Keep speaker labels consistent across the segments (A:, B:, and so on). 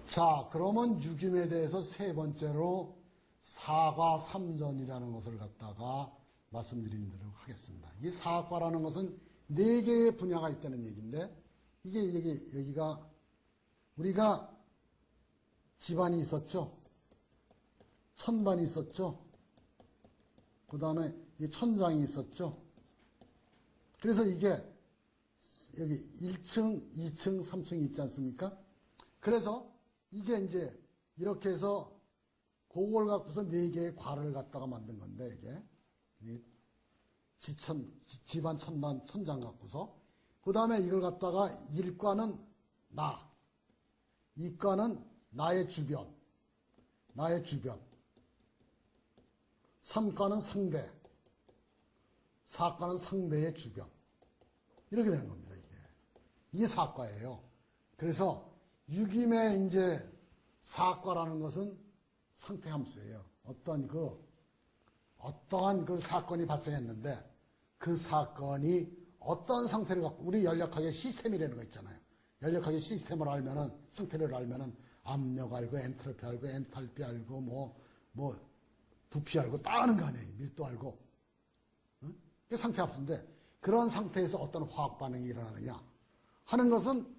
A: 자, 그러면 유김에 대해서 세 번째로 사과 삼전이라는 것을 갖다가 말씀드리도록 하겠습니다. 이 사과라는 것은 네 개의 분야가 있다는 얘기인데, 여기가 우리가 집안이 있었죠. 천반이 있었죠. 그 다음에 천장이 있었죠. 그래서 이게 여기 1층, 2층, 3층이 있지 않습니까? 그래서 이게 이제 이렇게 해서 그걸 갖고서 네 개의 과를 갖다가 만든 건데, 이게 집안 천반 천장 갖고서 그 다음에 이걸 갖다가 1과는 나, 2과는 나의 주변, 3과는 상대, 4과는 상대의 주변. 이렇게 되는 겁니다, 이게 4과예요. 그래서 유김의 이제 4과라는 것은 상태함수예요. 어떠한 그 사건이 발생했는데 그 사건이 어떤 상태를 갖고, 우리 연력학의 시스템이라는 거 있잖아요. 연력학의 시스템을 알면은, 상태를 알면은 압력 알고 엔트로피 알고 엔탈피 알고 뭐 부피 알고 다 아는 거 아니에요. 밀도 알고. 응? 그게 상태함수인데, 그런 상태에서 어떤 화학 반응이 일어나느냐 하는 것은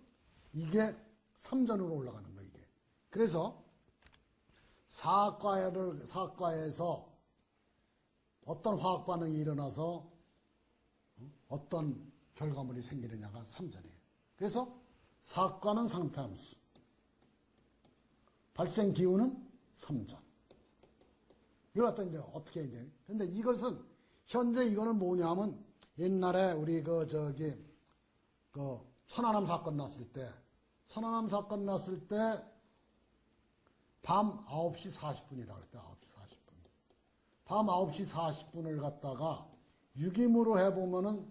A: 이게 3전으로 올라가는 거예요, 이게. 그래서 사과에서 어떤 화학 반응이 일어나서 어떤 결과물이 생기느냐가 3전이에요. 그래서 사과는 상태함수, 발생 기후는 3전. 이걸 갖다 이제 어떻게 해야 되냐. 근데 이것은, 현재 이거는 뭐냐면, 옛날에 우리 천안함 사건 났을 때, 밤 9시 40분이라고 그랬대, 9시 40분. 밤 9시 40분을 갖다가 유김으로 해보면은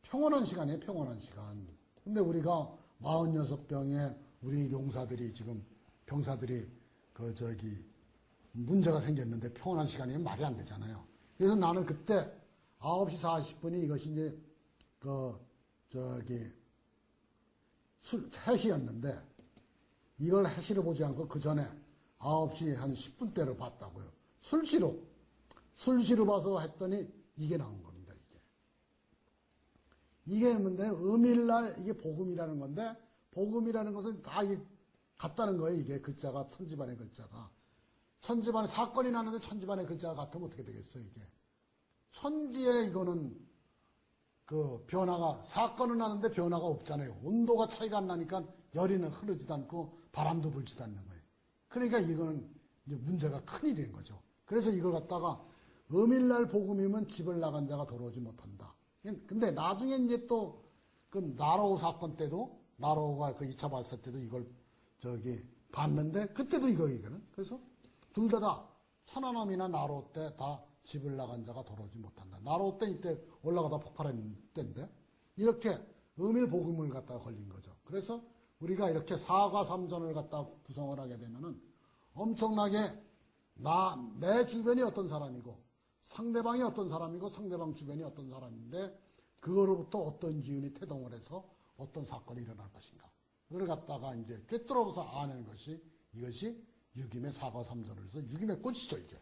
A: 평온한 시간이에요, 평온한 시간. 근데 우리가 46병의 우리 용사들이 지금, 병사들이 문제가 생겼는데 평온한 시간이면 말이 안 되잖아요. 그래서 나는 그때 9시 40분이 이것이 이제, 해시였는데, 이걸 해시를 보지 않고 그 전에 9시 한 10분대로 봤다고요. 술시로 봐서 했더니 이게 나온 겁니다, 이게 뭔데, 음일날 이게 복음이라는 건데, 복음이라는 것은 다 이게 같다는 거예요, 이게 글자가, 천지반의 글자가. 천지반에 사건이 나는데 천지반의 글자가 같으면 어떻게 되겠어요, 이게. 천지에 이거는 사건은 나는데 변화가 없잖아요. 온도가 차이가 안 나니까 열이는 흐르지도 않고 바람도 불지도 않는 거예요. 그러니까 이거는 이제 문제가 큰일인 거죠. 그래서 이걸 갖다가 음일날 복음이면 집을 나간 자가 돌아오지 못한다. 근데 나중에 이제 또 나로우 사건 때도, 나로우가 2차 발사 때도 이걸 봤는데, 그때도 이거는. 그래서 둘 다 천안함이나 나로우 때 다 집을 나간 자가 돌아오지 못한다. 나로우 때 이때 올라가다 폭발한 때인데, 이렇게 음일 복음을 갖다가 걸린 거죠. 그래서 우리가 이렇게 사과 삼전을 갖다가 구성을 하게 되면은 엄청나게 내 주변이 어떤 사람이고, 상대방이 어떤 사람이고, 상대방 주변이 어떤 사람인데, 그거로부터 어떤 기운이 태동을 해서 어떤 사건이 일어날 것인가. 그걸 갖다가 이제 꿰뚫어서 아는 것이, 이것이 유김의 사과 삼전을 해서 유김의 꽃이죠, 이게.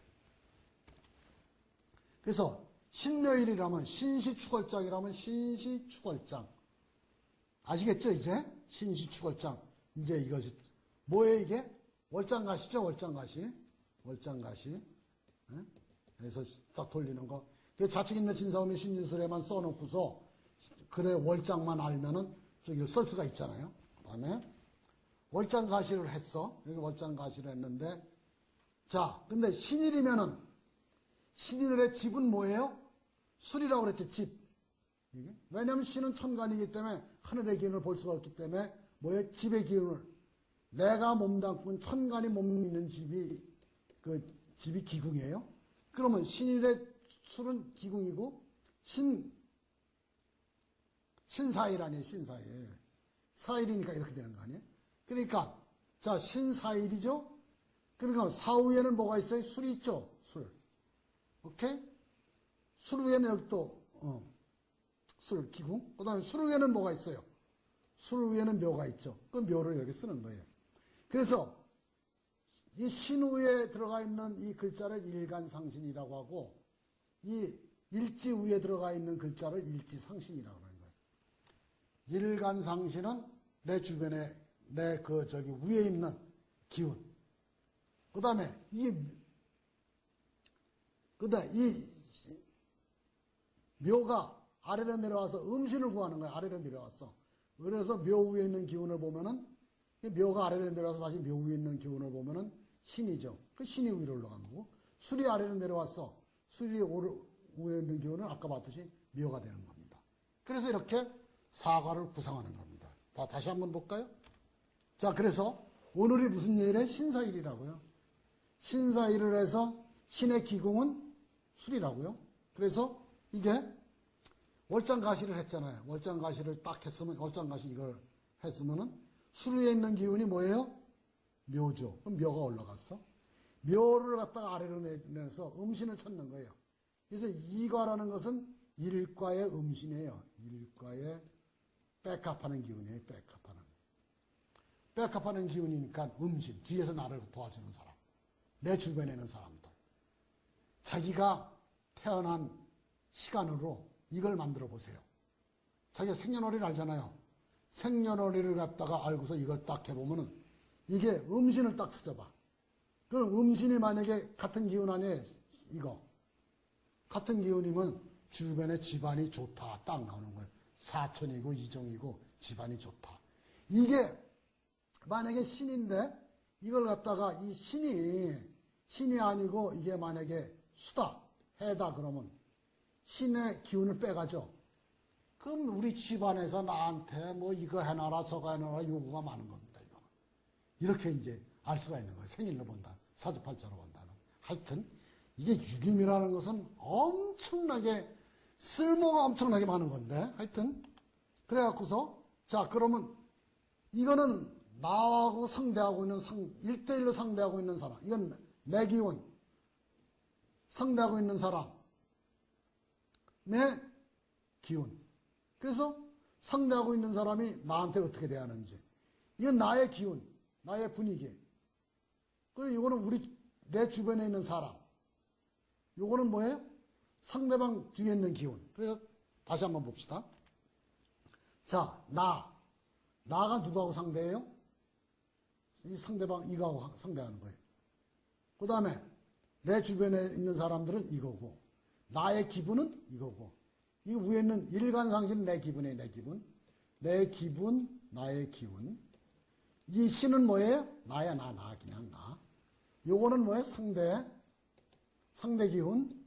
A: 그래서 신묘일이라면, 신시축월장이라면 신시축월장. 아시겠죠, 이제? 신시축월장. 이제 이것이, 뭐예요, 이게? 월장가시죠, 월장가시. 그래서 딱 돌리는 거. 자측 있는 진사오미 신유술에만 써놓고서, 그래, 월장만 알면은, 저기 쓸 수가 있잖아요. 그 다음에, 월장가시를 했어. 여기 월장가시를 했는데, 자, 근데 신일이면은, 신일의 집은 뭐예요? 술이라고 그랬죠, 집. 이게? 왜냐면 신은 천간이기 때문에 하늘의 기운을 볼 수가 없기 때문에 뭐예요? 집의 기운을. 내가 몸담은 천간이 몸있는 집이, 집이 기궁이에요? 그러면 신일의 술은 기궁이고, 신사일 아니에요, 신사일. 사일이니까 이렇게 되는 거 아니에요? 그러니까, 자, 신사일이죠? 그러니까 사후에는 뭐가 있어요? 술이 있죠, 술. 오케이? 술 위에는 여기 또, 술, 기궁. 그 다음에 술 위에는 뭐가 있어요? 술 위에는 묘가 있죠. 그 묘를 이렇게 쓰는 거예요. 그래서 이 신우에 들어가 있는 이 글자를 일간상신이라고 하고, 이 일지 위에 들어가 있는 글자를 일지상신이라고 하는 거예요. 일간상신은 내 주변에, 내 위에 있는 기운. 그 다음에 이 묘가 아래로 내려와서 음신을 구하는 거예요. 아래로 내려와서. 그래서 묘 위에 있는 기운을 보면은, 묘가 아래로 내려와서 다시 묘 위에 있는 기운을 보면은 신이죠. 그 신이 위로 올라간 거고, 술이 아래로 내려와서 술이 위에 있는 기운은 아까 봤듯이 묘가 되는 겁니다. 그래서 이렇게 사과를 구성하는 겁니다. 다시 한번 볼까요? 자, 그래서 오늘이 무슨 요일에? 신사일이라고요. 신사일을 해서 신의 기공은 술이라고요. 그래서 이게 월장가시를 했잖아요. 월장가시를 딱 했으면, 월장가시 이걸 했으면은 술 위에 있는 기운이 뭐예요? 묘죠. 그럼 묘가 올라갔어. 묘를 갖다가 아래로 내서 음신을 찾는 거예요. 그래서 이과라는 것은 일과의 음신이에요. 일과의 백합하는 기운이에요. 백합하는 기운이니까 음신, 뒤에서 나를 도와주는 사람, 내 주변에 있는 사람들. 자기가 태어난 시간으로 이걸 만들어 보세요. 자기가 생년월일을 알잖아요. 생년월일을 갖다가 알고서 이걸 딱 해보면은 이게 음신을 딱 찾아봐. 그럼 음신이 만약에 같은 기운 아니에요? 이거. 같은 기운이면 주변에 집안이 좋다. 딱 나오는 거예요. 사촌이고 이종이고 집안이 좋다. 이게 만약에 신인데 이걸 갖다가 이 신이 아니고 이게 만약에 수다, 해다 그러면 신의 기운을 빼가죠. 그럼 우리 집안에서 나한테 뭐 이거 해놔라 저거 해놔라 요구가 많은 겁니다. 이거. 이렇게 이제 알 수가 있는 거예요. 생일로 본다. 사주팔자로 본다는. 하여튼 이게 유김이라는 것은 엄청나게 쓸모가 엄청나게 많은 건데 하여튼 그래갖고서 자 그러면 이거는 나하고 상대하고 있는 1대1로 상대하고 있는 사람. 이건 내 기운. 상대하고 있는 사람. 내 기운. 그래서 상대하고 있는 사람이 나한테 어떻게 대하는지. 이건 나의 기운. 나의 분위기. 그리고 이거는 내 주변에 있는 사람. 요거는 뭐예요? 상대방 뒤에 있는 기운. 그래서 다시 한번 봅시다. 자, 나가 누구하고 상대해요? 이 상대방 이거하고 상대하는 거예요. 그 다음에 내 주변에 있는 사람들은 이거고 나의 기분은 이거고 이 위에 있는 일간상신은 내 기분이에요. 내 기분. 내 기분, 나의 기운. 이 신은 뭐예요? 나야 나 그냥 나. 요거는 뭐예요? 상대 기운.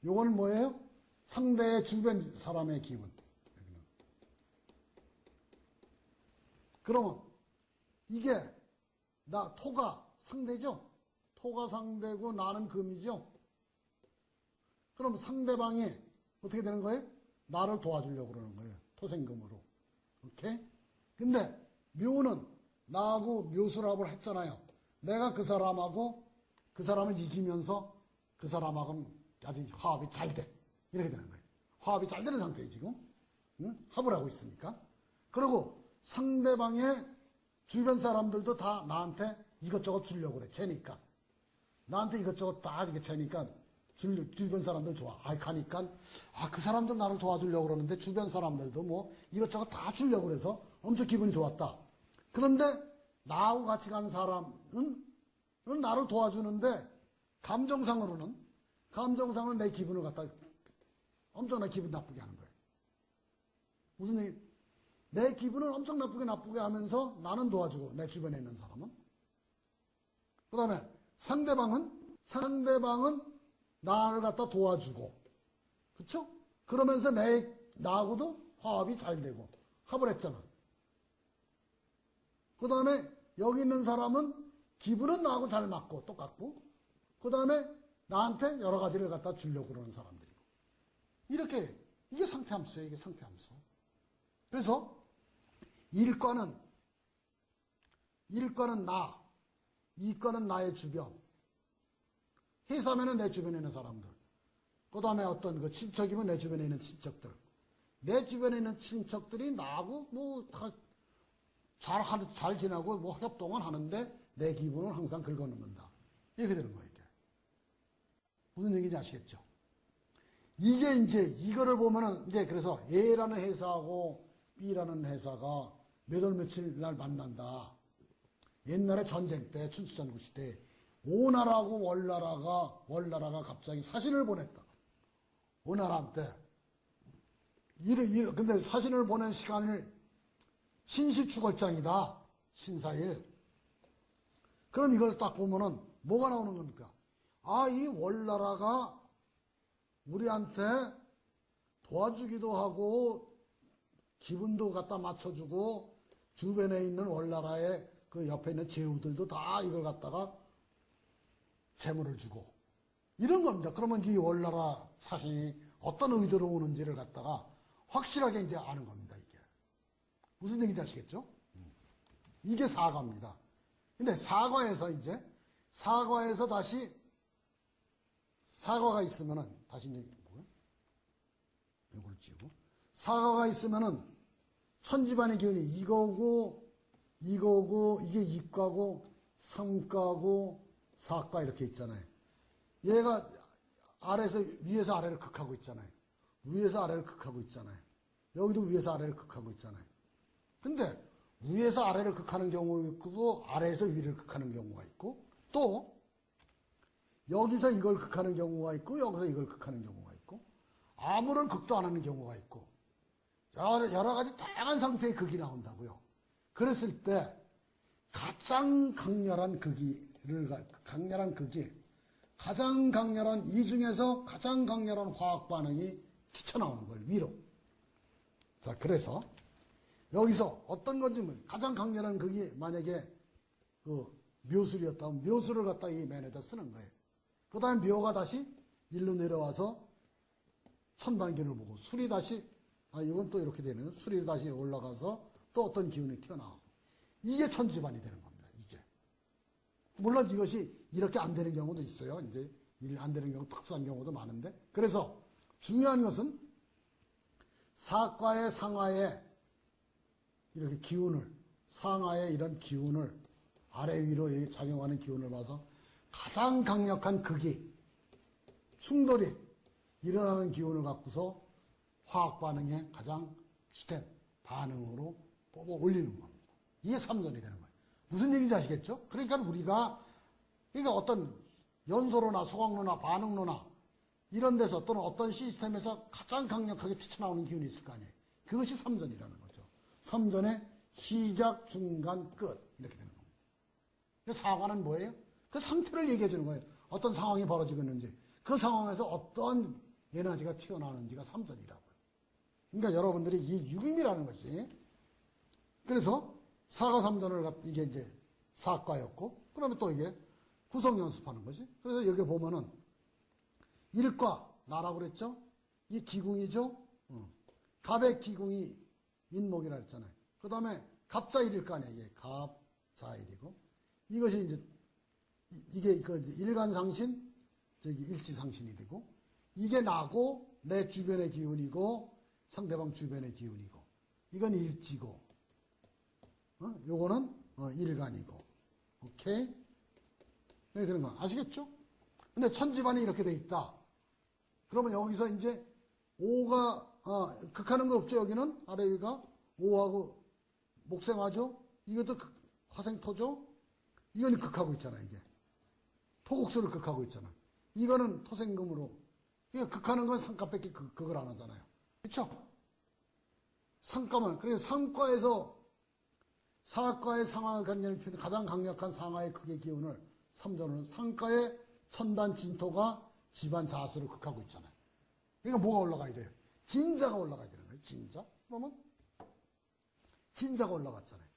A: 요거는 뭐예요? 상대의 주변 사람의 기운. 그러면 이게 토가 상대죠? 토가 상대고 나는 금이죠? 그럼 상대방이 어떻게 되는 거예요? 나를 도와주려고 그러는 거예요. 토생금으로. 오케이? 근데 묘는 나하고 묘수랍을 했잖아요. 내가 그 사람하고 그 사람을 이기면서 그 사람하고는 아주 화합이 잘 돼. 이렇게 되는 거예요. 화합이 잘 되는 상태예요, 지금. 응? 합을 하고 있으니까. 그리고 상대방의 주변 사람들도 다 나한테 이것저것 주려고 그래. 쟤니까. 나한테 이것저것 다 이렇게 쟤니까 주변 사람들 좋아. 가니까 그 사람도 나를 도와주려고 그러는데 주변 사람들도 뭐 이것저것 다 주려고 그래서 엄청 기분이 좋았다. 그런데 나하고 같이 간 사람은 나를 도와주는데 감정상으로는 내 기분을 갖다 엄청나게 기분 나쁘게 하는 거예요. 무슨 얘기? 내 기분을 엄청 나쁘게 하면서 나는 도와주고 내 주변에 있는 사람은 그 다음에 상대방은 나를 갖다 도와주고 그쵸? 그러면서 나하고도 화합이 잘 되고 합을 했잖아. 그 다음에 여기 있는 사람은 기분은 나하고 잘 맞고 똑같고 그 다음에 나한테 여러 가지를 갖다 주려고 그러는 사람들이고 이렇게 이게 상태함수예요. 이게 상태함수. 그래서 일과는 나, 이과는 나의 주변, 해사면은 내 주변에 있는 사람들, 그 다음에 어떤 그 친척이면 내 주변에 있는 친척들, 내 주변에 있는 친척들이 나하고 뭐 다 잘 지내고 뭐 협동은 하는데 내 기분은 항상 긁어놓는다. 이렇게 되는 거예요, 이게. 무슨 얘기인지 아시겠죠? 이게 이제 이거를 보면은 이제 그래서 A라는 회사하고 B라는 회사가 몇 월 며칠 날 만난다. 옛날에 전쟁 때, 춘추전국 시대 오나라하고 월나라가 갑자기 사신을 보냈다. 오나라한테. 근데 사신을 보낸 시간을 신시축월장이다. 신사일. 그럼 이걸 딱 보면은 뭐가 나오는 겁니까? 아, 이 월나라가 우리한테 도와주기도 하고 기분도 갖다 맞춰주고 주변에 있는 월나라의 그 옆에 있는 제후들도 다 이걸 갖다가 재물을 주고 이런 겁니다. 그러면 이 월나라 사신이 어떤 의도로 오는지를 갖다가 확실하게 이제 아는 겁니다. 이게 무슨 얘기인지 아시겠죠? 이게 사과입니다. 근데 사과에서 다시 사과가 있으면은 다시 이제 뭐야? 이걸 찌고 사과가 있으면은 천지반의 기운이 이거고 이게 이과고 삼과고 사과 이렇게 있잖아요. 얘가 위에서 아래를 극하고 있잖아요. 위에서 아래를 극하고 있잖아요. 여기도 위에서 아래를 극하고 있잖아요. 근데 위에서 아래를 극하는 경우가 있고 아래에서 위를 극하는 경우가 있고 또 여기서 이걸 극하는 경우가 있고 여기서 이걸 극하는 경우가 있고 아무런 극도 안 하는 경우가 있고 여러 가지 다양한 상태의 극이 나온다고요. 그랬을 때 가장 강렬한 극이 이 중에서 가장 강렬한 화학 반응이 튀쳐나오는 거예요. 위로. 자, 그래서 여기서 어떤 건지 가장 강렬한 극이 만약에 그 묘술이었다면 묘술을 갖다 이 맨에다 쓰는 거예요. 그 다음에 묘가 다시 일로 내려와서 천반기를 보고 술이 다시 이건 또 이렇게 되는 술이 다시 올라가서 또 어떤 기운이 튀어나오고 이게 천지반이 되는 겁니다. 이게 물론 이것이 이렇게 안 되는 경우도 있어요. 이제 안 되는 경우 특수한 경우도 많은데 그래서 중요한 것은 사과의 상하에 이렇게 기운을 상하의 이런 기운을 아래 위로 작용하는 기운을 봐서 가장 강력한 극이 충돌이 일어나는 기운을 갖고서 화학 반응에 가장 스텝 반응으로 뽑아 올리는 겁니다. 이게 삼전이 되는 거예요. 무슨 얘기인지 아시겠죠? 그러니까 어떤 연소로나 소각로나 반응로나 이런 데서 또는 어떤 시스템에서 가장 강력하게 튀쳐나오는 기운이 있을 거 아니에요. 그것이 삼전이라는 거죠. 삼전의 시작, 중간, 끝 이렇게 되는 겁니다. 사과는 뭐예요? 그 상태를 얘기해 주는 거예요. 어떤 상황이 벌어지고 있는지 그 상황에서 어떤 에너지가 튀어나오는지가 삼전이라고요. 그러니까 여러분들이 이 육임이라는 것이 그래서 사과 삼전을 이게 이제 사과였고 그러면 또 이게 구성 연습하는 거지. 그래서 여기 보면은 일과 나라고 그랬죠? 이 기궁이죠? 갑의 기궁이 인목이라 그랬잖아요. 그 다음에 갑자일일 거 아니에요. 이게 갑자일이고 이것이 이제 이게 그 일간상신 저기 일지상신이 되고 이게 나고 내 주변의 기운이고 상대방 주변의 기운이고 이건 일지고 요거는 일간이고 오케이? 이렇게 되는 거 아시겠죠? 근데 천지반이 이렇게 돼 있다. 그러면 여기서 이제 오가 극하는 거 없죠. 여기는 아래 위가 오하고 목생화죠. 이것도 화생토죠. 이건 극하고 있잖아. 이게 토국수를 극하고 있잖아. 이거는 토생금으로 이거 극하는 건 상가밖에 극을 안 하잖아요. 그렇죠? 상가만 그래서 상과에서 사과의 상하 관련을 표현 가장 강력한 상하의 극의 기운을 삼전은 상가의 천단 진토가 집안 자수를 극하고 있잖아요. 그러니까 뭐가 올라가야 돼요? 진자가 올라가야 되는 거예요. 진자. 그러면 진자가 올라갔잖아요.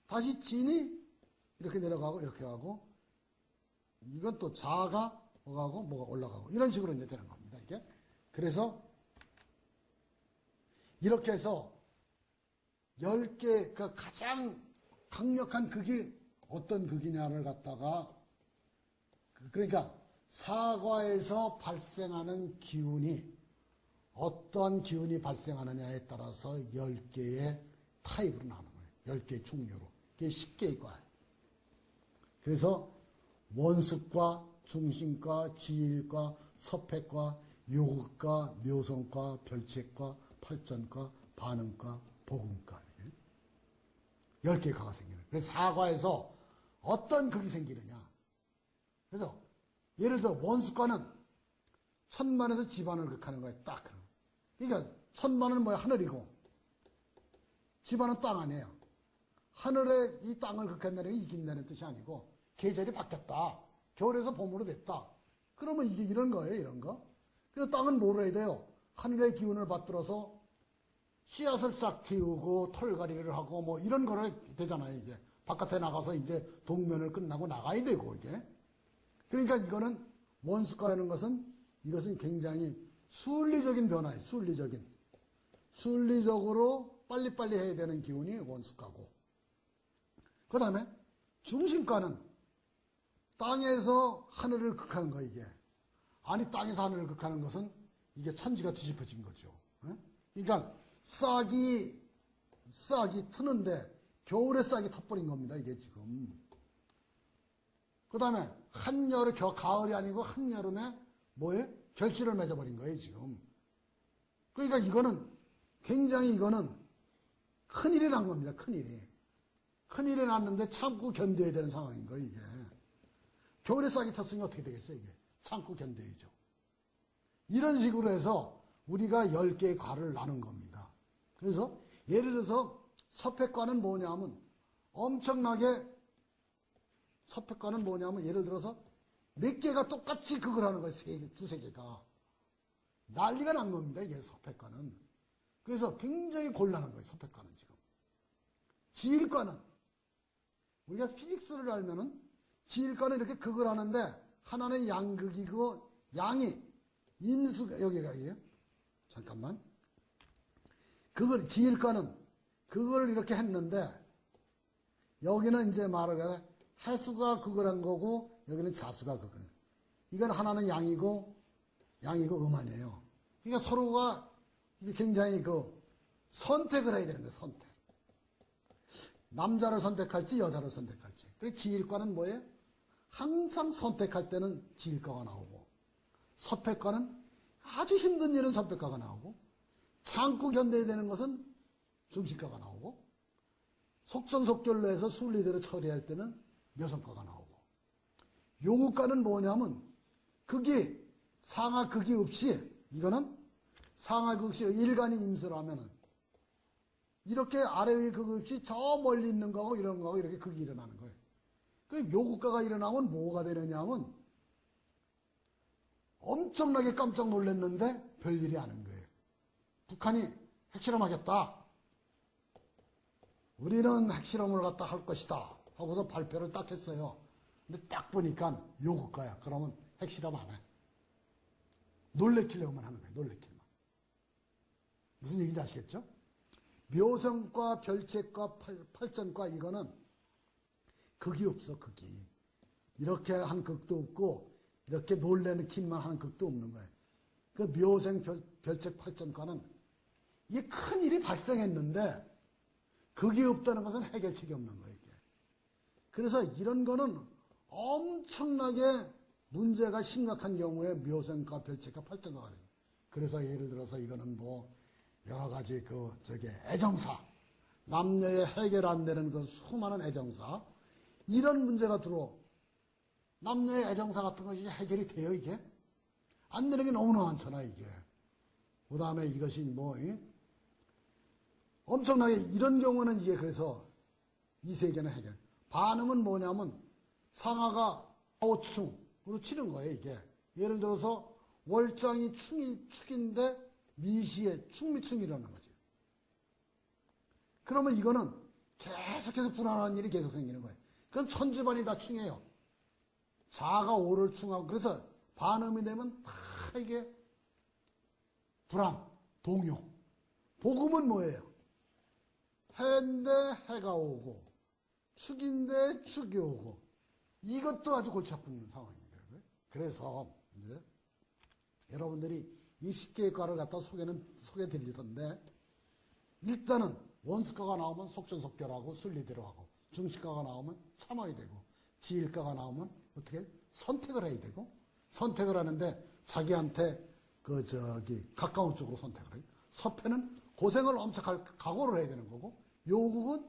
A: 다시 진이 이렇게 내려가고 이렇게 가고 이건 또 자가 뭐가고 뭐가 올라가고 이런 식으로 이제 되는 겁니다. 이게 그래서 이렇게 해서 10개 그 가장 강력한 극이 어떤 극이냐를 갖다가 그러니까 사과에서 발생하는 기운이 어떠한 기운이 발생하느냐에 따라서 10개의 타입으로 나오는 거예요. 10개의 종류로. 그게 10개의 과예요. 그래서 원습과 중심과 지일과 서패과 요극과 묘성과 별책과 팔전과 반응과 복음과 10개의 과가 생기는 거예요. 그래서 사과에서 어떤 극이 생기느냐. 그래서 예를 들어 원습과는 천만에서 집안을 극하는 거예요. 딱 그런 거. 그러니까 천만은 뭐야? 하늘이고 집안은 땅 아니에요. 하늘에 이 땅을 극한다는 게 이긴다는 뜻이 아니고 계절이 바뀌었다. 겨울에서 봄으로 됐다. 그러면 이게 이런 거예요. 이런 거. 그래서 땅은 뭘 해야 돼요? 하늘의 기운을 받들어서 씨앗을 싹 틔우고 털갈이를 하고 뭐 이런 거를 되잖아요. 이게 바깥에 나가서 이제 동면을 끝나고 나가야 되고 이게. 그러니까 이거는 원습과라는 것은 이것은 굉장히 순리적인 변화예요. 순리적으로 빨리빨리 해야 되는 기운이 원습과고. 그 다음에 중심과는 땅에서 하늘을 극하는 거예요. 이게. 아니 땅에서 하늘을 극하는 것은 이게 천지가 뒤집어진 거죠. 그러니까 싹이 트는데 겨울에 싹이 터버린 겁니다. 이게 지금. 그 다음에 가을이 아니고 한여름에 뭐예요? 결실을 맺어버린 거예요. 지금. 그러니까 이거는 큰일이 난 겁니다. 큰일이 났는데 참고 견뎌야 되는 상황인 거예요. 이게. 겨울에 싹이 텄으니 어떻게 되겠어요? 이게. 참고 견뎌야죠. 이런 식으로 해서 우리가 10개의 과를 나눈 겁니다. 그래서 예를 들어서 서패과는 뭐냐면 예를 들어서 몇 개가 똑같이 그걸 하는 거예요. 두세 개가. 난리가 난 겁니다. 이게 서패과는. 그래서 굉장히 곤란한 거예요. 서패과는 지금. 지일과는 우리가 피직스를 알면은 지일과는 이렇게 극을 하는데 하나는 양극이고 양이 임수가 여기가 이에요. 잠깐만. 지일과는 그걸 이렇게 했는데 여기는 이제 말을 해 해수가 그걸 한 거고 여기는 자수가 그걸. 이건 하나는 양이고 음아니에요. 그러니까 서로가 이게 굉장히 선택을 해야 되는 거예요. 선택. 남자를 선택할지 여자를 선택할지. 그래서 지일과는 뭐예요? 항상 선택할 때는 지일과가 나오고 서패과는 아주 힘든 일은 서패과가 나오고 참고 견뎌야 되는 것은 중심과가 나오고 속전속결로 해서 순리대로 처리할 때는 묘성과가 나오고 요구과는 뭐냐면 상하 극이 없이 이거는 상하 극이 없이 일간이 임수라면은 이렇게 아래 위에 극 없이 저 멀리 있는 거하고 이런 거하고 이렇게 극이 일어나는 거예요. 그 요구과가 일어나면 뭐가 되느냐면 엄청나게 깜짝 놀랐는데 별일이 아닌 거예요. 북한이 핵실험하겠다. 우리는 핵실험을 갖다 할 것이다. 하고서 발표를 딱 했어요. 근데 딱 보니까 요구과야. 그러면 핵실험 안 해. 놀래키려고만 하는 거예요. 놀래키려만. 무슨 얘기인지 아시겠죠? 묘성과 별책과 팔전과 이거는 극이 없어. 극이. 이렇게 한 극도 없고 이렇게 놀래는 킨만 하는 극도 없는 거예요. 그 묘생 별책 팔전과는 이게 큰일이 발생했는데 극이 없다는 것은 해결책이 없는 거예요. 이게. 그래서 이런 거는 엄청나게 문제가 심각한 경우에 묘생과 별책과 팔전과가 돼요. 그래서 예를 들어서 이거는 뭐 여러 가지 애정사, 남녀의 해결 안 되는 그 수많은 애정사, 이런 문제가 남녀의 애정사 같은 것이 해결이 돼요, 이게? 안 되는 게 너무나 많잖아, 이게. 그 다음에 이것이 엄청나게 이런 경우는 이게 그래서 이 세계는 해결. 반응은 뭐냐면 상하가 오충으로 치는 거예요, 이게. 예를 들어서 월장이 축인데 미시에 축미충이 일어나는 거지. 그러면 이거는 계속해서 불안한 일이 계속 생기는 거예요. 그건 천지반이 다 충해요. 자가 오를 충하고 그래서 반음이 되면 다 이게 불안, 동요. 복음은 뭐예요? 해인데 해가 오고 축인데 축이 오고 이것도 아주 골치 아픈 상황입니다. 그래서 이제 여러분들이 이 10개의 과를 갖다 소개 드릴 텐데 일단은 원습과가 나오면 속전속결하고 순리대로 하고 중식과가 나오면 참아야 되고 지일가가 나오면 어떻게 해요? 선택을 해야 되고, 선택을 하는데 자기한테 가까운 쪽으로 선택을 해요. 서패는 고생을 엄청 각오를 해야 되는 거고, 요국은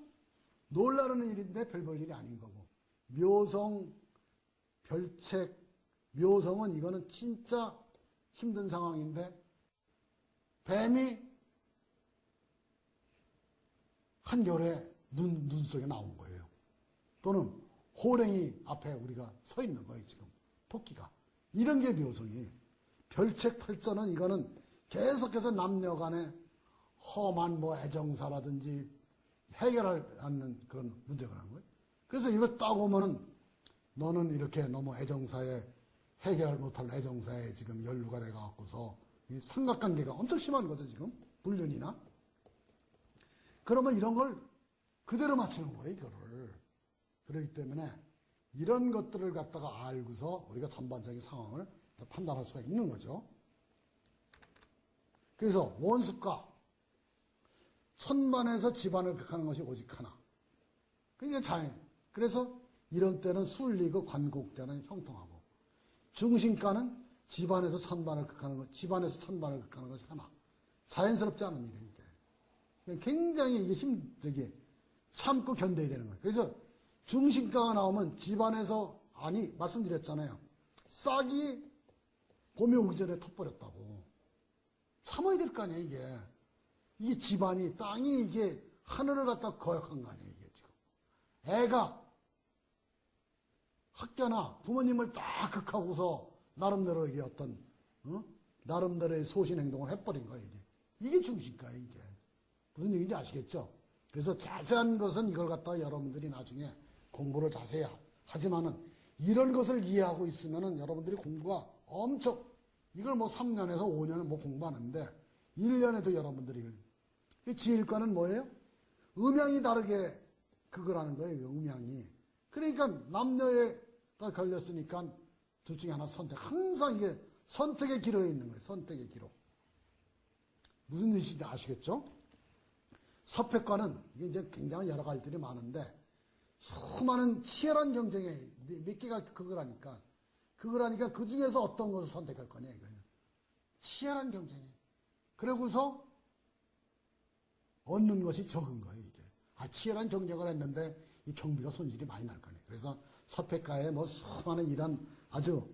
A: 놀라는 일인데 별 볼 일이 아닌 거고, 묘성, 별책, 묘성은 이거는 진짜 힘든 상황인데, 뱀이 한겨울에 눈 속에 나온 거예요. 또는 호랭이 앞에 우리가 서 있는 거예요, 지금. 토끼가. 이런 게 묘성이에요. 별책 팔자는 이거는 계속해서 남녀 간에 험한 애정사라든지 해결할 않는 그런 문제가 나는 거예요. 그래서 이걸 딱 오면은 너는 이렇게 너무 애정사에 해결 못할 애정사에 지금 연루가 돼갖고서 이 삼각관계가 엄청 심한 거죠, 지금. 불륜이나. 그러면 이런 걸 그대로 맞추는 거예요, 이거를. 그렇기 때문에 이런 것들을 갖다가 알고서 우리가 전반적인 상황을 판단할 수가 있는 거죠. 그래서 원습과 천반에서 집안을 극하는 것이 오직 하나. 그게 자연. 그래서 이런 때는 순리고 관곡자는 형통하고, 중심가는 집안에서 천반을 극하는 것, 집안에서 천반을 극하는 것이 하나. 자연스럽지 않은 일이에요, 이게. 굉장히 이게 참고 견뎌야 되는 거예요. 그래서 중심가가 나오면 집안에서, 말씀드렸잖아요. 싹이 봄이 오기 전에 터버렸다고. 참아야 될 거 아니에요, 이게. 이 집안이, 땅이 이게 하늘을 갖다 거역한 거 아니에요, 이게 지금. 애가 학교나 부모님을 딱 극하고서 나름대로 이게 나름대로의 소신 행동을 해버린 거예요, 이게. 이게 중심가예요, 이게. 무슨 얘기인지 아시겠죠? 그래서 자세한 것은 이걸 갖다가 여러분들이 나중에 공부를 자세히 하지만은 이런 것을 이해하고 있으면은 여러분들이 공부가 엄청, 이걸 3년에서 5년을 공부하는데 1년에도 여러분들이, 지일과는 뭐예요? 음양이 다르게 그걸 하는 거예요, 음양이. 그러니까 남녀가 걸렸으니까 둘 중에 하나 선택. 항상 이게 선택의 기로에 있는 거예요, 선택의 기로. 무슨 뜻인지 아시겠죠? 서패과는 이게 이제 굉장히 여러 가지들이 많은데, 수많은 치열한 경쟁에 몇 개가 그걸 하니까 그 중에서 어떤 것을 선택할 거냐 이거예요. 치열한 경쟁에. 그러고서 얻는 것이 적은 거예요, 이게. 치열한 경쟁을 했는데 이 경비가 손실이 많이 날 거네. 그래서 서패과에 수많은 이런 아주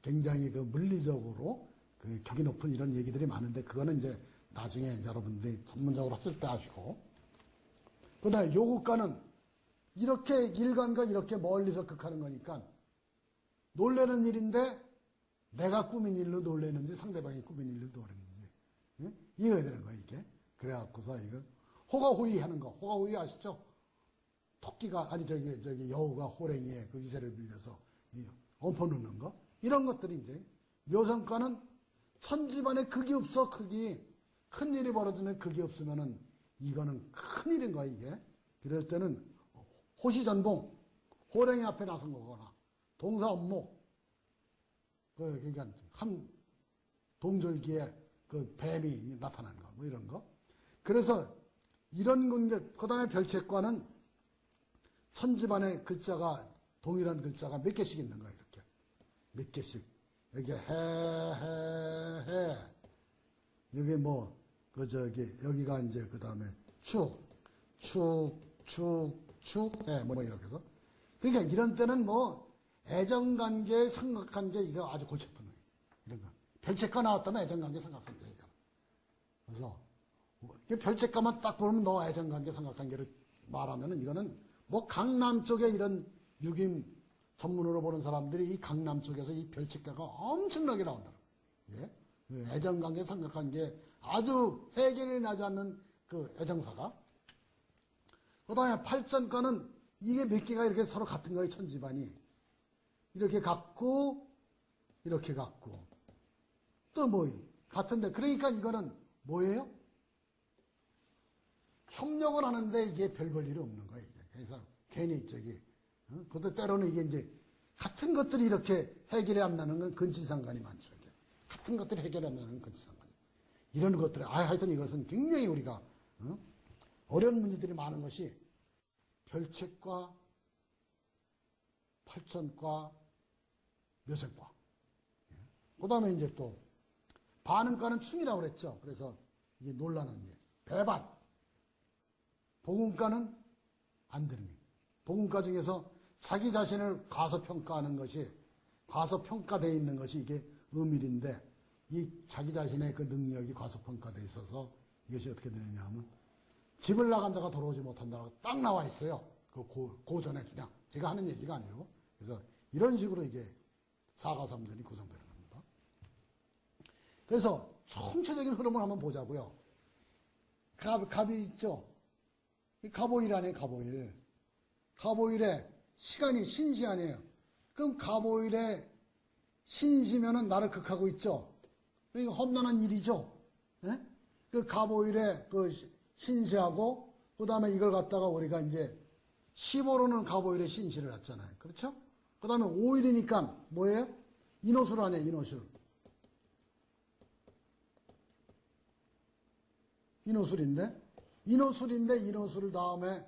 A: 굉장히 물리적으로 격이 높은 이런 얘기들이 많은데, 그거는 이제 나중에 여러분들이 전문적으로 하실 때 하시고. 그 다음에 요국가는 이렇게 일관과 이렇게 멀리서 극하는 거니까 놀래는 일인데 내가 꾸민 일로 놀래는지 상대방이 꾸민 일로 놀래는지, 예? 이해가 되는 거예요, 이게. 그래갖고서 이거 호가호위 하는 거. 호가호위 아시죠? 토끼가, 여우가 호랭이의 그 위세를 빌려서 엎어놓는 거. 이런 것들이 이제 묘성가는 천집안에 극이 없어, 극이. 큰 일이 벌어지는 극이 없으면은 이거는 큰일인 거야, 이게. 그럴 때는 호시전봉, 호랭이 앞에 나선 거거나, 동사업목, 그러니까 한 동절기에 뱀이 나타나는 거, 이런 거. 그래서 이런 문제, 그 다음에 별책과는 천집안에 글자가, 동일한 글자가 몇 개씩 있는 거야, 이렇게. 몇 개씩. 여기 해. 여기 여기가 이제 그 다음에 축, 이렇게 해서. 그러니까 이런 때는 애정관계, 삼각관계, 이거 아주 골치 아픈 거예요. 이런 거. 별책가 나왔다면 애정관계, 삼각관계. 그래서, 별책가만 딱 보면 너 애정관계, 삼각관계를 말하면은 이거는 강남 쪽에 이런 유김 전문으로 보는 사람들이 이 강남 쪽에서 이 별책가가 엄청나게 나온다. 예? 애정관계, 삼각관계, 아주 해결이 나지 않는 그 애정사가. 그 다음에 팔전과는 이게 몇 개가 이렇게 서로 같은 거예요, 천집안이. 이렇게 같고, 이렇게 같고. 또 같은데. 그러니까 이거는 뭐예요? 협력을 하는데 이게 별 볼 일이 없는 거예요, 이게. 그래서 괜히 그것도 때로는 이게 이제 같은 것들이 이렇게 해결이 안 나는 건 근친상간이 많죠. 이게. 같은 것들이 해결이 안 나는 건 근친상간이. 이런 것들, 하여튼 이것은 굉장히 우리가, 어려운 문제들이 많은 것이 별책과 팔천과 묘생과. 그 다음에 이제 또 반응가는 충이라고 그랬죠. 그래서 이게 놀라는 일. 배반. 복음가는 안드르미. 복음가 중에서 자기 자신을 과소평가하는 것이, 과소평가되어 있는 것이 이게 음일인데, 이 자기 자신의 그 능력이 과소평가되어 있어서 이것이 어떻게 되느냐 하면, 집을 나간 자가 돌아오지 못한다라고 딱 나와 있어요. 그 고전에 그냥 제가 하는 얘기가 아니고. 그래서 이런 식으로 이게 사가삼전이 구성되는 겁니다. 그래서 총체적인 흐름을 한번 보자고요. 갑이 있죠. 갑오일 아니에요, 갑오일. 갑오일에 시간이 신시 아니에요. 그럼 갑오일에 신시면은 나를 극하고 있죠. 그러니까 험난한 일이죠. 예? 그 갑오일에 그 신시하고, 그 다음에 이걸 갖다가 우리가 이제 15로는 갑오일에 신시를 했잖아요. 그렇죠? 그 다음에 5일이니까 뭐예요? 인호술 아니에요, 인호술. 인호술인데, 다음에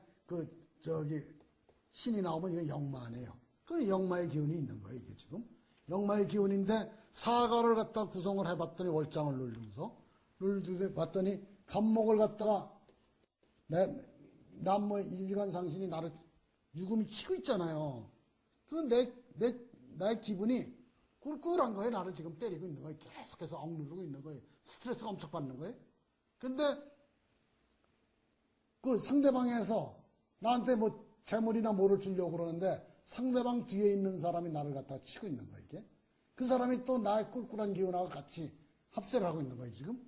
A: 신이 나오면 이건 역마네요. 그 역마의 기운이 있는 거예요, 이게 지금. 역마의 기운인데, 사가를 갖다 구성을 해봤더니 월장을 눌러서 봤더니, 갑목을 갖다가, 남모의 일간상신이 나를 유금이 치고 있잖아요. 나의 기분이 꿀꿀한 거예요. 나를 지금 때리고 있는 거예요. 계속해서 억누르고 있는 거예요. 스트레스가 엄청 받는 거예요. 근데, 그 상대방에서 나한테 뭐 재물이나 뭐를 주려고 그러는데 상대방 뒤에 있는 사람이 나를 갖다 치고 있는 거예요, 이게. 그 사람이 또 나의 꿀꿀한 기운하고 같이 합세를 하고 있는 거예요, 지금.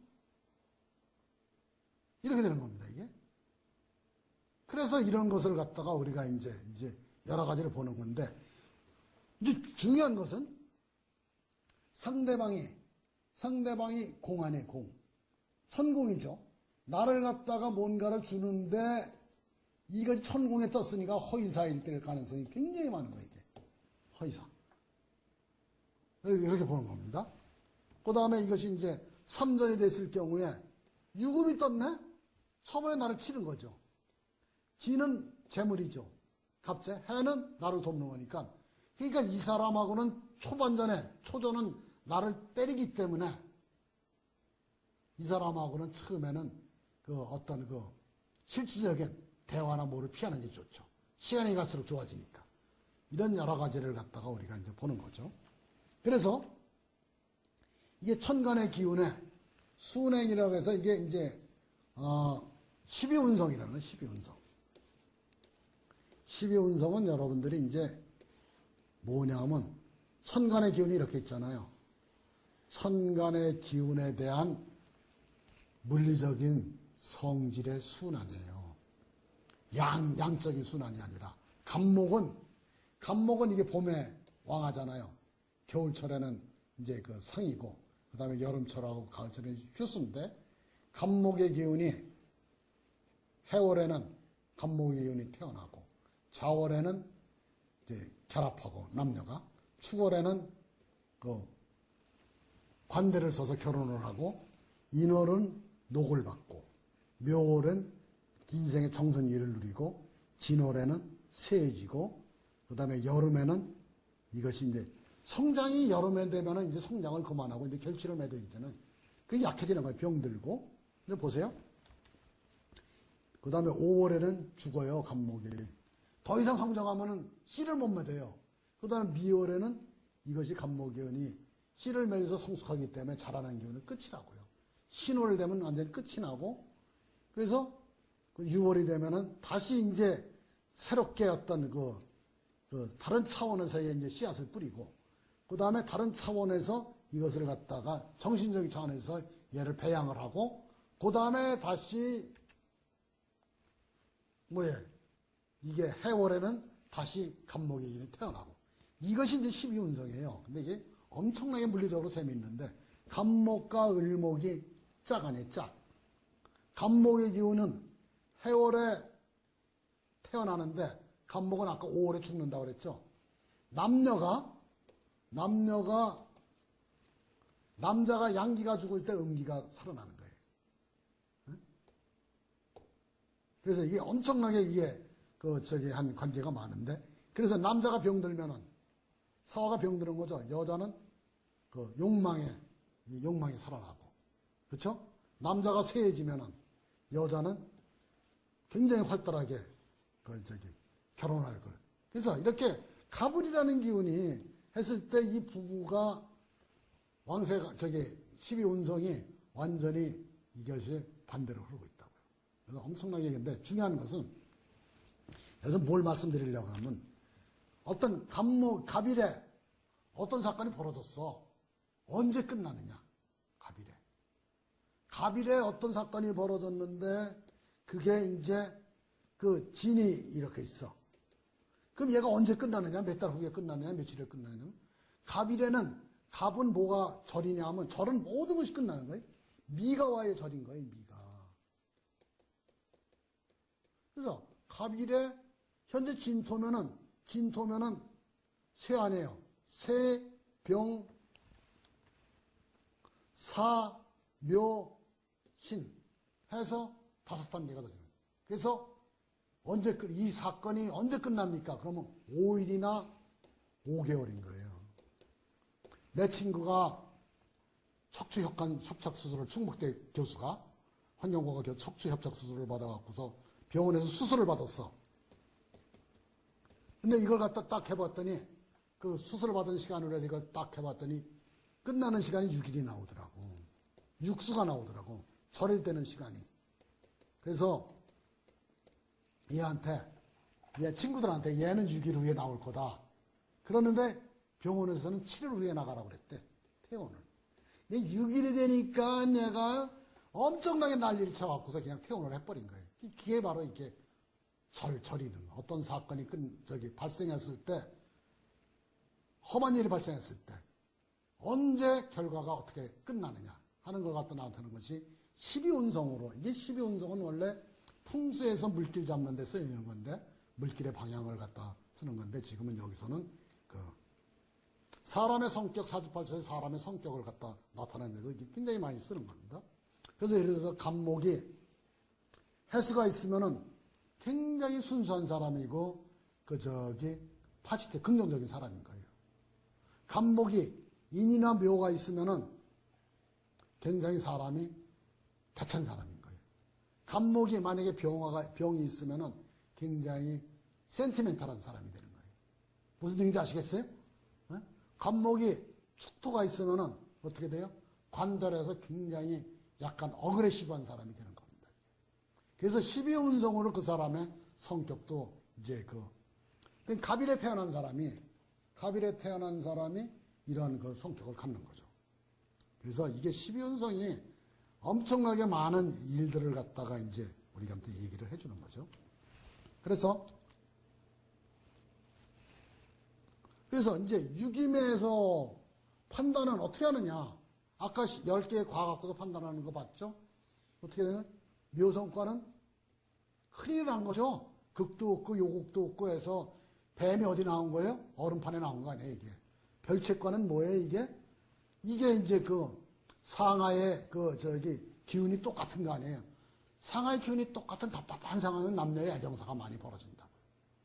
A: 이렇게 되는 겁니다, 이게. 그래서 이런 것을 갖다가 우리가 이제 여러 가지를 보는 건데, 이제 중요한 것은 상대방이 공안의 공. 천공이죠. 나를 갖다가 뭔가를 주는데 이것이 천공에 떴으니까 허위사일 될 가능성이 굉장히 많은 거예요, 이게. 허위사. 이렇게 보는 겁니다. 그 다음에 이것이 이제 삼전이 됐을 경우에 유금이 떴네? 처음에 나를 치는 거죠. 지는 재물이죠. 갑재. 해는 나를 돕는 거니까. 그러니까 이 사람하고는 초전은 나를 때리기 때문에 이 사람하고는 처음에는 어떤 실질적인 대화나 뭐를 피하는 게 좋죠. 시간이 갈수록 좋아지니까. 이런 여러 가지를 갖다가 우리가 이제 보는 거죠. 그래서 이게 천간의 기운에 수운행이라고 해서 이게 이제 12운성이라는 거예요. 12운성. 12운성은 여러분들이 이제 뭐냐면 천간의 기운이 이렇게 있잖아요. 천간의 기운에 대한 물리적인 성질의 순환이에요. 양적인 순환이 아니라 갑목은 이게 봄에 왕하잖아요. 겨울철에는 이제 그 상이고, 그 다음에 여름철하고 가을철에는 휴수인데, 갑목의 기운이 해월에는 갑목의 기운이 태어나고, 자월에는 이제 결합하고 남녀가, 추월에는 그 관대를 써서 결혼을 하고, 인월은 녹을 받고, 묘월은 인생의 정선기를 누리고, 진월에는 세해지고, 그 다음에 여름에는 이것이 이제 성장이 여름에 되면은 이제 성장을 그만하고 이제 결실을 맺어 이제는 그게 약해지는 거예요. 병들고. 근데 보세요. 그 다음에 5월에는 죽어요. 갑목이. 더 이상 성장하면은 씨를 못 맺어요. 그 다음에 미월에는 이것이 갑목기운이 씨를 맺어서 성숙하기 때문에 자라는 기운은 끝이라고요. 신월 되면 완전히 끝이 나고, 그래서 6월이 되면은 다시 이제 새롭게 어떤 다른 차원에서의 이제 씨앗을 뿌리고, 그 다음에 다른 차원에서 이것을 갖다가 정신적인 차원에서 얘를 배양을 하고, 그 다음에 다시 이게 해월에는 다시 갑목의 기운이 태어나고, 이것이 이제 12운성이에요. 근데 이게 엄청나게 물리적으로 재미있는데, 갑목과 을목이 짝 아니에요, 짝. 갑목의 기운은 해월에 태어나는데, 갑목은 아까 5월에 죽는다고 그랬죠. 남자가 양기가 죽을 때 음기가 살아나는 거예요. 그래서 이게 엄청나게 이게 한 관계가 많은데, 그래서 남자가 병들면은, 사화가 병드는 거죠. 여자는 욕망에 살아나고. 그쵸? 남자가 쇠해지면은, 여자는 굉장히 활달하게, 결혼할 거예요. 그래서 이렇게 가불이라는 기운이 했을 때 이 부부가 왕세가, 12운성이 완전히 이것이 반대로 흐르고 있다고요. 그래서 엄청나게 얘기인데 중요한 것은 여기서 뭘 말씀드리려고 하면 어떤 갑일에 어떤 사건이 벌어졌어. 언제 끝나느냐. 갑일에 어떤 사건이 벌어졌는데 그게 이제 진이 이렇게 있어. 그럼 얘가 언제 끝나느냐? 몇 달 후에 끝나느냐? 며칠에 끝나느냐? 갑은 뭐가 절이냐 하면 절은 모든 것이 끝나는 거예요. 미가와의 절인 거예요. 미가. 그래서 갑일에 현재 진토면은 세 아니에요. 세, 병, 사, 묘, 신 해서 5단계가 되죠. 그래서 이 사건이 언제 끝납니까? 그러면 5일이나 5개월인 거예요. 내 친구가 척추혈관 협착수술을 충북대 교수가 환경과가 척추협착수술을 받아갖고서 병원에서 수술을 받았어. 근데 이걸 갖다 딱 해봤더니 그 수술을 받은 시간으로 해서 이걸 딱 해봤더니 끝나는 시간이 6일이 나오더라고. 육수가 나오더라고. 절일 되는 시간이. 그래서 얘 친구들한테 얘는 6일 후에 나올 거다. 그러는데 병원에서는 7일 후에 나가라고 그랬대. 퇴원을. 근데 6일이 되니까 얘가 엄청나게 난리를 쳐갖고서 그냥 퇴원을 해버린 거예요. 이게 바로 이게 절이는 어떤 사건이 발생했을 때, 험한 일이 발생했을 때, 언제 결과가 어떻게 끝나느냐 하는 걸 갖다 나타내는 것이 12운성으로, 이게 12운성은 원래 풍수에서 물길 잡는 데 쓰이는 건데, 물길의 방향을 갖다 쓰는 건데, 지금은 여기서는 사람의 성격, 사주팔자에 사람의 성격을 갖다 나타내는 데도 굉장히 많이 쓰는 겁니다. 그래서 예를 들어서 갑목이 해수가 있으면은 굉장히 순수한 사람이고, 파지테, 긍정적인 사람인 거예요. 갑목이 인이나 묘가 있으면은 굉장히 사람이 대찬 사람인 거예요. 갑목이 만약에 병이 있으면은 굉장히 센티멘탈한 사람이 되는 거예요. 무슨 얘기인지 아시겠어요? 갑목이 축토가 있으면은 어떻게 돼요? 관달에서 굉장히 약간 어그레시브한 사람이 되는 겁니다. 그래서 12운성으로 그 사람의 성격도 이제 갑일에 태어난 사람이 이런 성격을 갖는 거죠. 그래서 이게 12운성이 엄청나게 많은 일들을 갖다가 이제 우리한테 얘기를 해주는 거죠. 그래서 이제 유김에서 판단은 어떻게 하느냐. 아까 10개의 과 갖고서 판단하는 거 봤죠? 어떻게 되냐? 묘성과는 큰일이 난 거죠. 극도 없고 요극도 없고 해서 뱀이 어디 나온 거예요? 얼음판에 나온 거 아니에요, 이게. 별채과는 뭐예요, 이게? 이게 이제 상하의 기운이 똑같은 거 아니에요. 상하의 기운이 똑같은 답답한 상황은 남녀의 애정사가 많이 벌어진다.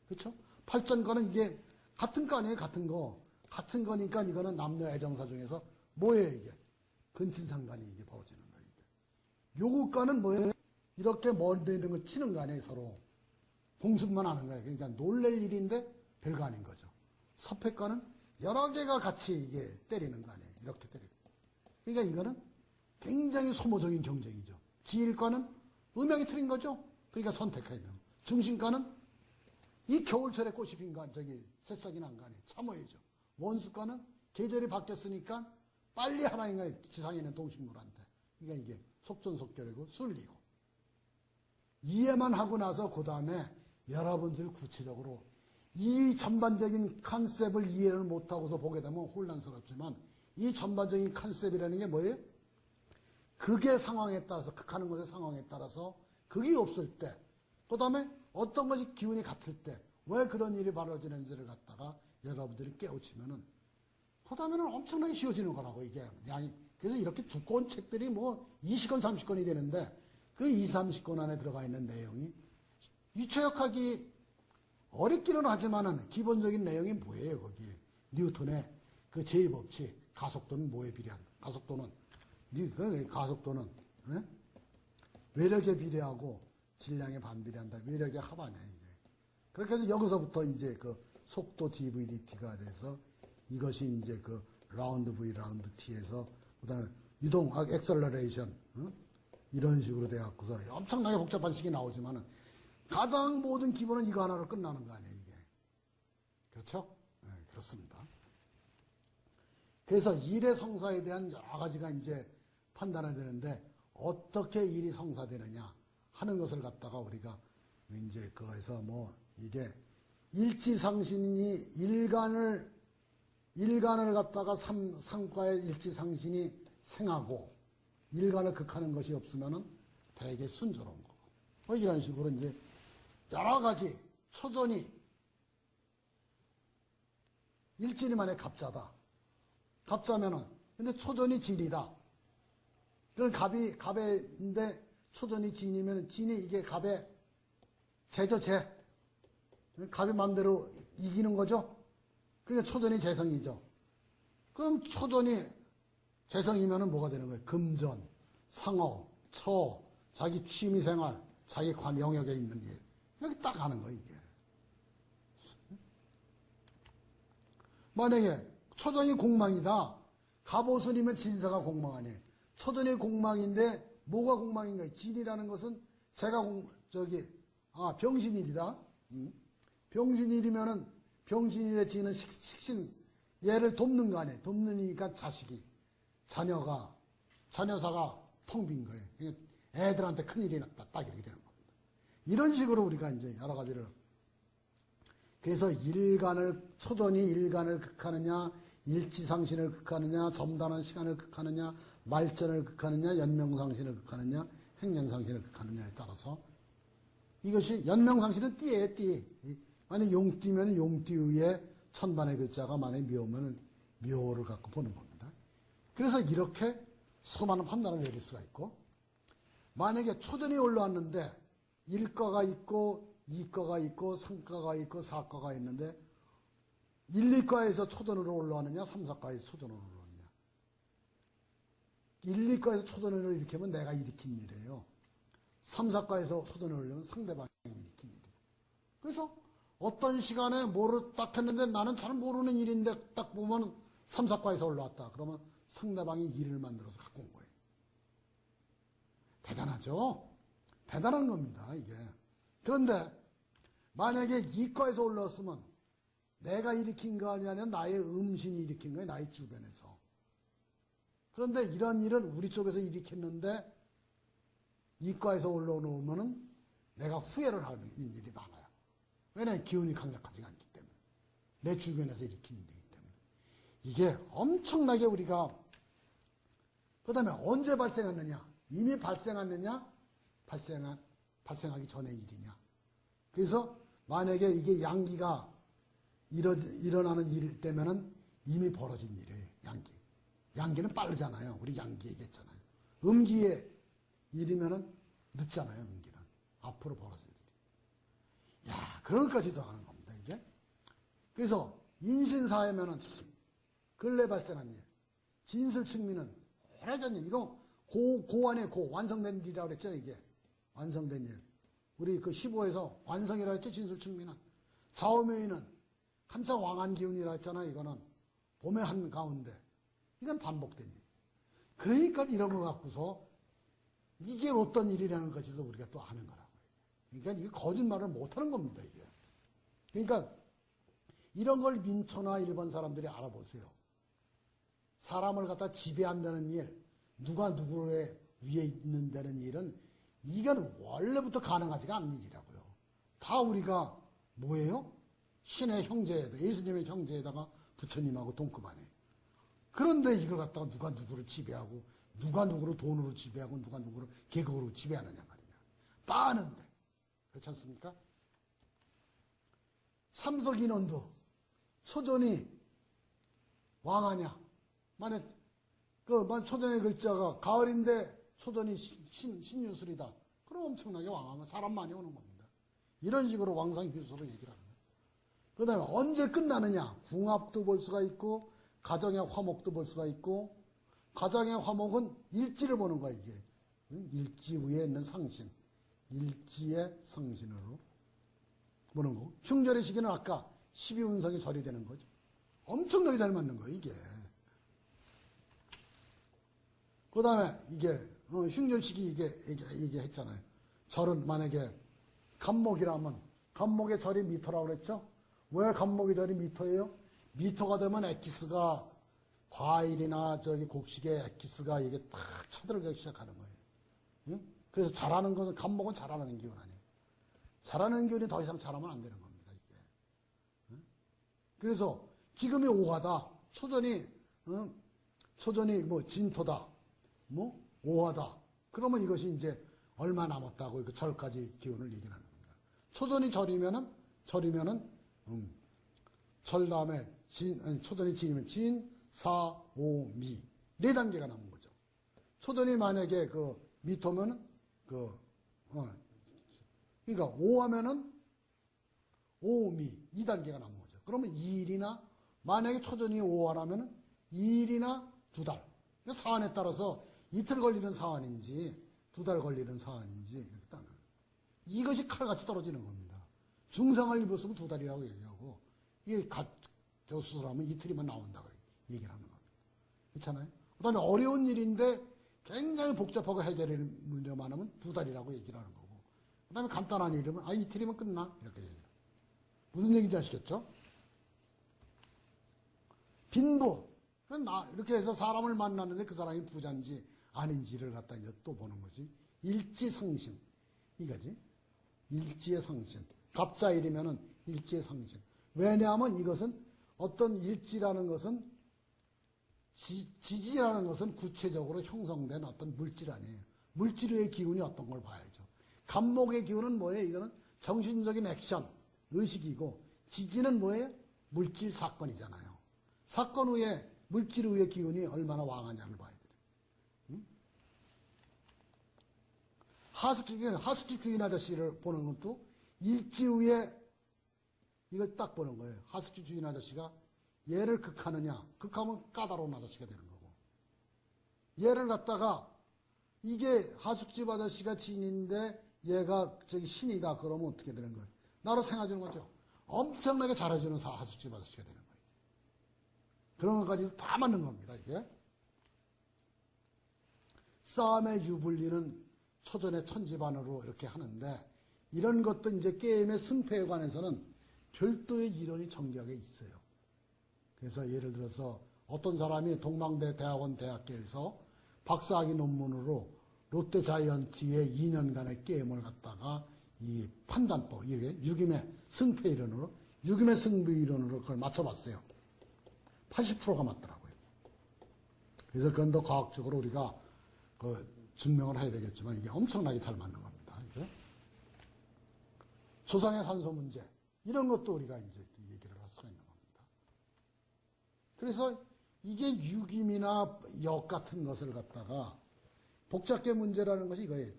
A: 그렇죠? 팔전과는 이게 같은 거 아니에요, 같은 거. 같은 거니까 이거는 남녀 애정사 중에서 뭐예요, 이게? 근친상간이 이게 벌어지는 거예요, 이게. 요극과는 뭐예요? 이렇게 멀리 있는 걸 치는 거 아니에요, 서로. 공습만 하는 거예요. 그러니까 놀랄 일인데 별거 아닌 거죠. 섭해과는 여러 개가 같이 이게 때리는 거 아니에요. 이렇게 때리고. 그러니까 이거는 굉장히 소모적인 경쟁이죠. 지일과는 음양이 틀린 거죠. 그러니까 선택해야 돼요. 중심과는 이 겨울철에 꽃이 핀 거, 새싹이 난 거 아니에요. 참어야죠. 원수과는 계절이 바뀌었으니까 빨리 하나인 거예요. 지상에 있는 동식물한테. 그러니까 이게 속전속결이고 순리고. 이해만 하고 나서 그 다음에 여러분들 구체적으로 이 전반적인 컨셉을 이해를 못하고서 보게 되면 혼란스럽지만 이 전반적인 컨셉이라는 게 뭐예요? 극의 상황에 따라서, 극하는 것의 상황에 따라서 극이 없을 때, 그 다음에 어떤 것이 기운이 같을 때, 왜 그런 일이 벌어지는지를 갖다가 여러분들이 깨우치면은, 그 다음에는 엄청나게 쉬워지는 거라고, 이게. 양이. 그래서 이렇게 두꺼운 책들이 20권, 30권이 되는데, 그 20, 30권 안에 들어가 있는 내용이, 유체역학이 어렵기는 하지만은 기본적인 내용이 뭐예요, 거기. 뉴턴의 그 제2법칙. 가속도는 뭐에 비례한다. 가속도는, 예? 외력에 비례하고 질량에 반비례한다. 외력의 합 아니야, 이게. 그렇게 해서 여기서부터 이제 그 속도 dvdt가 돼서 이것이 이제 그 라운드 v 라운드 t에서 그다음에 유동 액셀러레이션 이런 식으로 돼 갖고서 엄청나게 복잡한 식이 나오지만은 가장 모든 기본은 이거 하나로 끝나는 거 아니에요, 이게. 그렇죠? 네, 그렇습니다. 그래서 일의 성사에 대한 여러 가지가 이제 판단해야 되는데 어떻게 일이 성사되느냐 하는 것을 갖다가 우리가 이제 그거에서 뭐 이게 일지상신이 일간을 갖다가 상과의 일지상신이 생하고 일간을 극하는 것이 없으면은 대개 순조로운 거고. 뭐 이런 식으로 이제 여러 가지 초전이 일진이만의 갑자다. 갑자면은 근데 초전이 진이다. 그럼 갑인데 초전이 진이면 진이 이게 갑의 재죠, 재. 갑이 마음대로 이기는 거죠? 그러니까 초전이 재성이죠. 그럼 초전이 재성이면은 뭐가 되는 거예요? 금전, 상업, 처, 자기 취미생활, 자기 관 영역에 있는 일. 이렇게 딱 하는 거예요, 이게. 만약에 초전이 공망이다. 갑옷은이면 진사가 공망 아니에요. 초전이 공망인데 뭐가 공망인 거예요? 진이라는 것은 제가 병신일이다. 병신일이면은 병신일의 진은 식신 얘를 돕는 거 아니에요. 돕느니까 자식이 자녀사가 텅 빈 거예요. 그러니까 애들한테 큰일이 났다. 딱 이렇게 되는 겁니다. 이런 식으로 우리가 이제 여러 가지를 그래서 초전이 일간을 극하느냐, 일지상신을 극하느냐, 점단한 시간을 극하느냐, 말전을 극하느냐, 연명상신을 극하느냐, 행년상신을 극하느냐에 따라서 이것이 연명상신은 띠예요, 띠. 만약 용띠면 용띠 위에 천반의 글자가 만약에 묘면 묘를 갖고 보는 겁니다. 그래서 이렇게 수많은 판단을 내릴 수가 있고 만약에 초전이 올라왔는데 일과가 있고 이과가 있고 상과가 있고 사과가 있는데 1, 2과에서 초전으로 올라왔느냐 3, 4과에서 초전으로 올라왔느냐 1, 2과에서 초전을 일으키면 내가 일으킨 일이에요. 3, 4과에서 초전을 올리면 상대방이 일으킨 일이에요. 그래서 어떤 시간에 뭐를 딱 했는데 나는 잘 모르는 일인데 딱 보면 3, 4과에서 올라왔다. 그러면 상대방이 일을 만들어서 갖고 온 거예요. 대단하죠? 대단한 겁니다, 이게. 그런데 만약에 2과에서 올라왔으면 내가 일으킨 거 아니냐, 나의 음신이 일으킨 거예요, 나의 주변에서. 그런데 이런 일은 우리 쪽에서 일으켰는데 2과에서 올라오면은 내가 후회를 하는 일이 많아요. 왜냐하면 기운이 강력하지가 않기 때문에. 내 주변에서 일으킨 일이기 때문에. 이게 엄청나게 우리가, 그 다음에 언제 발생했느냐? 이미 발생했느냐? 발생하기 전의 일이냐? 그래서 만약에 이게 양기가 일어나는 일 때면은 이미 벌어진 일이에요, 양기. 양기는 빠르잖아요. 우리 양기 얘기했잖아요. 음기의 일이면은 늦잖아요, 음기는. 앞으로 벌어질 일이. 야, 그런 것까지도 하는 겁니다, 이게. 그래서 인신사회면은 근래 발생한 일. 진술측미는 오래전 일. 이거 고안에 완성된 일이라고 그랬죠, 이게. 완성된 일. 우리 그 15에서 완성이라고 했죠, 진술측미는. 좌우묘의는 한참 왕한 기운이라 했잖아요, 이거는. 봄의 한가운데. 이건 반복된 일. 그러니까 이런 거 갖고서 이게 어떤 일이라는 것도 우리가 또 아는 거라고요. 그러니까 이게 거짓말을 못 하는 겁니다, 이게. 그러니까 이런 걸 민초나 일본 사람들이 알아보세요. 사람을 갖다 지배한다는 일, 누가 누구의 위에 있는다는 일은 이건 원래부터 가능하지가 않은 일이라고요. 다 우리가 뭐예요? 신의 형제에다, 예수님의 형제에다가 부처님하고 동급하네. 그런데 이걸 갖다가 누가 누구를 지배하고, 누가 누구를 돈으로 지배하고, 누가 누구를 계급으로 지배하느냐 말이냐. 다 아는데. 그렇지 않습니까? 삼석인원도 초전이 왕하냐. 만약 초전의 글자가 가을인데 초전이 신유술이다. 그럼 엄청나게 왕하면 사람 많이 오는 겁니다. 이런 식으로 왕상휴수로 얘기를 하는 거예요. 그 다음에 언제 끝나느냐? 궁합도 볼 수가 있고, 가정의 화목도 볼 수가 있고, 가정의 화목은 일지를 보는 거야, 이게. 일지 위에 있는 상신. 일지의 상신으로 보는 거고. 흉절의 시기는 아까 12운성이 절이 되는 거죠. 엄청나게 잘 맞는 거예요, 이게. 그 다음에 이게, 흉절 시기 이게 했잖아요. 절은 만약에 간목이라면, 간목의 절이 미터라고 그랬죠? 왜 간목의 절이 미터예요? 미터가 되면 엑기스가, 과일이나 곡식의 엑기스가 이게 탁 쳐들어가기 시작하는 거예요. 응? 그래서 잘하는 것은, 간목은 잘하는 기운 아니에요. 잘하는 기운이 더 이상 잘하면 안 되는 겁니다, 이게. 응? 그래서 지금이 오하다. 초전이 뭐 진토다. 뭐 오하다. 그러면 이것이 이제 얼마 남았다고 그 절까지 기운을 얘기하는 겁니다. 초전이 절이면은 절 다음에 초전이 진이면 진, 사, 오, 미. 네 단계가 남은 거죠. 초전이 만약에 미토면은 그러니까 오하면은 오미 2단계가 남은 거죠. 그러면 2일이나 만약에 초전이 오하라면은 2일이나 2달. 그러니까 사안에 따라서 이틀 걸리는 사안인지 2달 걸리는 사안인지 이렇게 따는. 이것이 칼같이 떨어지는 겁니다. 중상을 입었으면 2달이라고 얘기하고 이게 수술하면 이틀이면 나온다 그래 얘기를 하는 겁니다. 그렇잖아요. 그다음에 어려운 일인데 굉장히 복잡하고 해결할 문제가 많으면 2달이라고 얘기를 하는 거고. 그다음에 간단한 일이면 이틀이면 끝나 이렇게 얘기를. 무슨 얘기인지 아시겠죠? 빈부. 이렇게 해서 사람을 만났는데 그 사람이 부자인지 아닌지를 갖다 이제 또 보는 거지. 일지상신. 이거지. 일지의 상신. 갑자일이면은 일지의 상신. 왜냐하면 이것은 어떤 일지라는 것은 지지라는 것은 구체적으로 형성된 어떤 물질 아니에요. 물질의 기운이 어떤 걸 봐야죠. 간목의 기운은 뭐예요? 이거는 정신적인 액션, 의식이고 지지는 뭐예요? 물질 사건이잖아요. 사건 후에 물질 후의 기운이 얼마나 왕하냐를 봐야 돼요. 응? 하숙집 주인 아저씨를 보는 것도 일지 후에 이걸 딱 보는 거예요. 하숙집 주인 아저씨가 얘를 극하느냐, 극하면 까다로운 아저씨가 되는 거고. 얘를 갖다가 이게 하숙집 아저씨가 진인데 얘가 신이다 그러면 어떻게 되는 거예요? 나로 생각해주는 거죠. 엄청나게 잘해주는 하숙집 아저씨가 되는 거예요. 그런 것까지 다 맞는 겁니다, 이게. 싸움의 유불리는 초전의 천지반으로 이렇게 하는데 이런 것도 이제 게임의 승패에 관해서는 별도의 이론이 정교하게 있어요. 그래서 예를 들어서 어떤 사람이 동망대 대학원 대학교에서 박사학위 논문으로 롯데 자이언츠의 2년간의 게임을 갖다가 이 판단법, 이게 유김의 승패 이론으로, 유김의 승부 이론으로 그걸 맞춰봤어요. 80%가 맞더라고요. 그래서 그건 더 과학적으로 우리가 증명을 해야 되겠지만 이게 엄청나게 잘 맞는 겁니다. 이게. 조상의 산소 문제, 이런 것도 우리가 이제 얘기를 할 수가 있는 겁니다. 그래서 이게 유김이나 역 같은 것을 갖다가 복잡계 문제라는 것이 이거예요.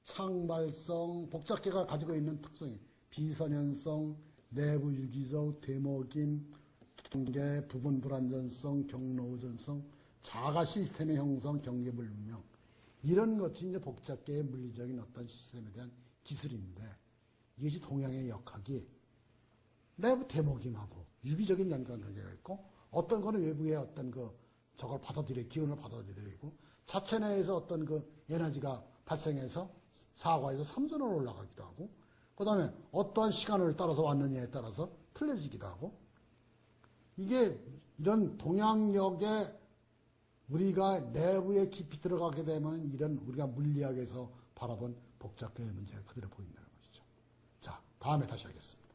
A: 창발성, 복잡계가 가지고 있는 특성이 비선현성, 내부 유기적, 되먹임, 경계, 부분 불안전성, 경로우전성, 자가 시스템의 형성, 경계불분명, 이런 것이 이제 복잡계의 물리적인 어떤 시스템에 대한 기술인데 이것이 동양의 역학이 내부 대먹임하고 유기적인 연관관계가 있고 어떤 거는 외부의 어떤 저걸 기운을 받아들이고 자체 내에서 어떤 에너지가 발생해서 사과에서 삼선으로 올라가기도 하고 그 다음에 어떠한 시간을 따라서 왔느냐에 따라서 틀려지기도 하고 이게 이런 동양역에 우리가 내부에 깊이 들어가게 되면 이런 우리가 물리학에서 바라본 복잡계의 문제가 그대로 보인다는 것이죠. 자, 다음에 다시 하겠습니다.